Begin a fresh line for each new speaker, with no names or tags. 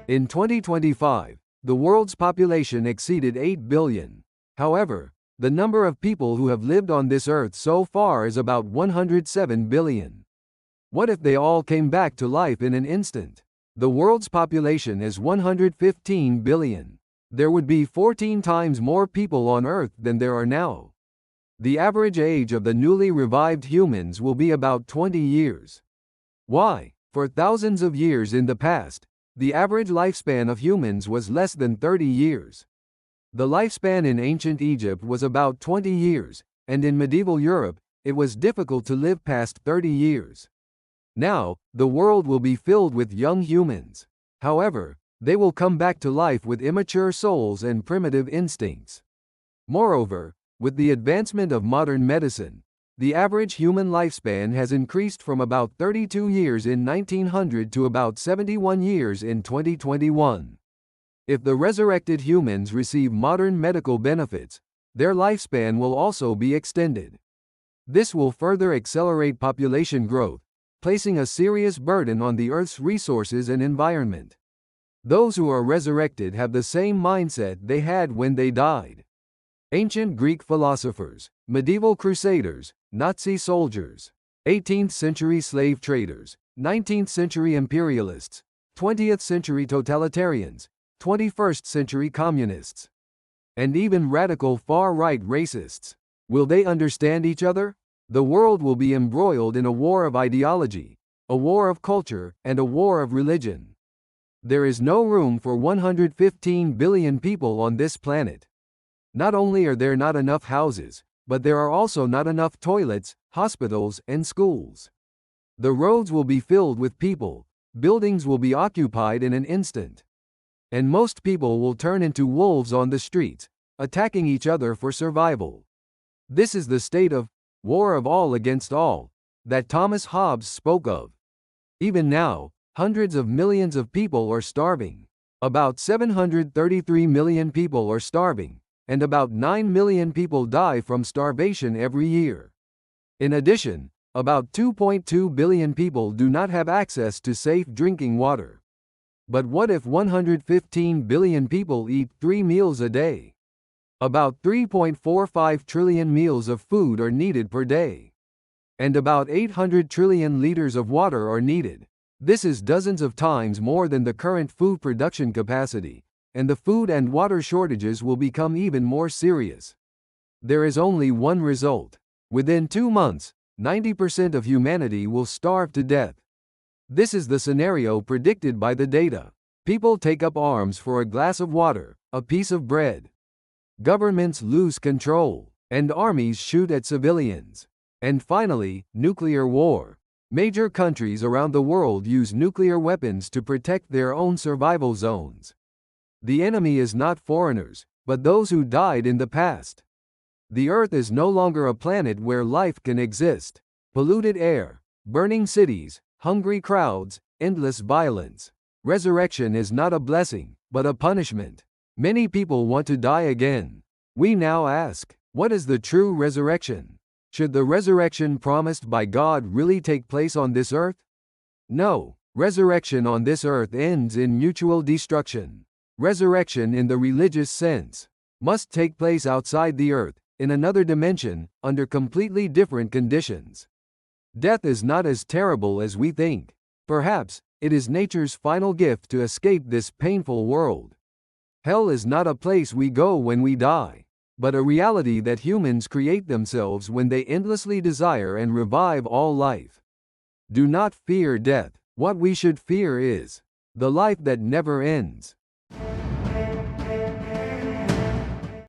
In 2025, the world's population exceeded 8 billion. However, the number of people who have lived on this earth so far is about 107 billion. What if they all came back to life in an instant? The world's population is 115 billion. There would be 14 times more people on Earth than there are now. The average age of the newly revived humans will be about 20 years. Why? For thousands of years in the past, the average lifespan of humans was less than 30 years. The lifespan in ancient Egypt was about 20 years, and in medieval Europe, it was difficult to live past 30 years. Now, the world will be filled with young humans. However, they will come back to life with immature souls and primitive instincts. Moreover, with the advancement of modern medicine, the average human lifespan has increased from about 32 years in 1900 to about 71 years in 2021. If the resurrected humans receive modern medical benefits, their lifespan will also be extended. This will further accelerate population growth, placing a serious burden on the Earth's resources and environment. Those who are resurrected have the same mindset they had when they died. Ancient Greek philosophers, medieval crusaders, Nazi soldiers, 18th century slave traders, 19th century imperialists, 20th century totalitarians, 21st century communists, and even radical far-right racists. Will they understand each other? The world will be embroiled in a war of ideology, a war of culture, and a war of religion. There is no room for 115 billion people on this planet. Not only are there not enough houses, but there are also not enough toilets, hospitals, and schools. The roads will be filled with people, buildings will be occupied in an instant. And most people will turn into wolves on the streets, attacking each other for survival. This is the state of war of all against all that Thomas Hobbes spoke of. Even now, hundreds of millions of people are starving. About 733 million people are starving, and about 9 million people die from starvation every year. In addition, about 2.2 billion people do not have access to safe drinking water. But what if 115 billion people eat 3 meals a day? About 3.45 trillion meals of food are needed per day. And about 800 trillion liters of water are needed. This is dozens of times more than the current food production capacity, and the food and water shortages will become even more serious. There is only one result. Within 2 months, 90% of humanity will starve to death. This is the scenario predicted by the data. People take up arms for a glass of water, a piece of bread. Governments lose control, and armies shoot at civilians. And finally, nuclear war. Major countries around the world use nuclear weapons to protect their own survival zones. The enemy is not foreigners, but those who died in the past. The Earth is no longer a planet where life can exist. Polluted air, burning cities, hungry crowds, endless violence. Resurrection is not a blessing, but a punishment. Many people want to die again. We now ask, what is the true resurrection? Should the resurrection promised by God really take place on this earth? No, resurrection on this earth ends in mutual destruction. Resurrection in the religious sense must take place outside the earth, in another dimension, under completely different conditions. Death is not as terrible as we think. Perhaps, it is nature's final gift to escape this painful world. Hell is not a place we go when we die, but a reality that humans create themselves when they endlessly desire and revive all life. Do not fear death. What we should fear is the life that never ends.